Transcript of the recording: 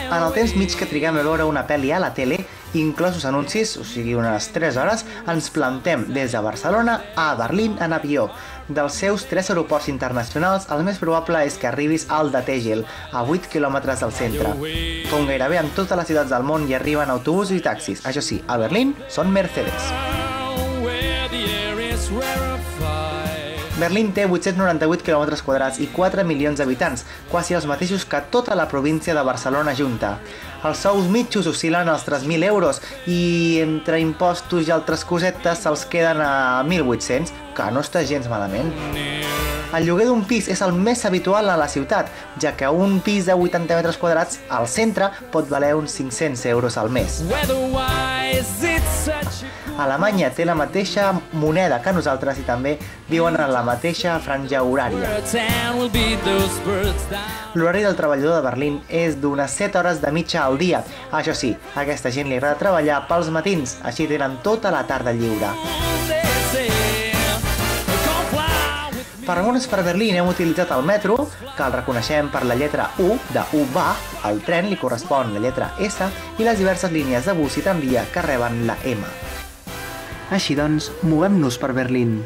En el temps mig que triguem a veure una pel·li a la tele, inclosos anuncis, o sigui unes 3 hores, ens plantem des de Barcelona a Berlín en avió. Dels seus 3 aeroports internacionals, el més probable és que arribis al de Tegel, a 8 quilòmetres del centre. Com gairebé en totes les ciutats del món hi arriben autobusos i taxis. Això sí, a Berlín són Mercedes. Berlín té 898 quilòmetres quadrats i 4 milions d'habitants, quasi els mateixos que tota la província de Barcelona junta. Els sous mitjos oscil·len als 3.000 euros i entre impostos i altres cosetes se'ls queden a 1.800, que no està gens malament. El lloguer d'un pis és el més habitual a la ciutat, ja que un pis de 80 metres quadrats al centre pot valer uns 500 euros al mes. Alemanya té la mateixa moneda que nosaltres i també viuen en la mateixa franja horària. L'horari del treballador de Berlín és d'unes 7 hores de mitja al dia. Això sí, a aquesta gent li agrada treballar pels matins, així tenen tota la tarda lliure. Per moure'ns per Berlín hem utilitzat el metro, que el reconeixem per la lletra U de U-Bahn, al tren li correspon la lletra S i les diverses línies de bus i tramvia que reben la M. Així doncs, movem-nos per Berlín.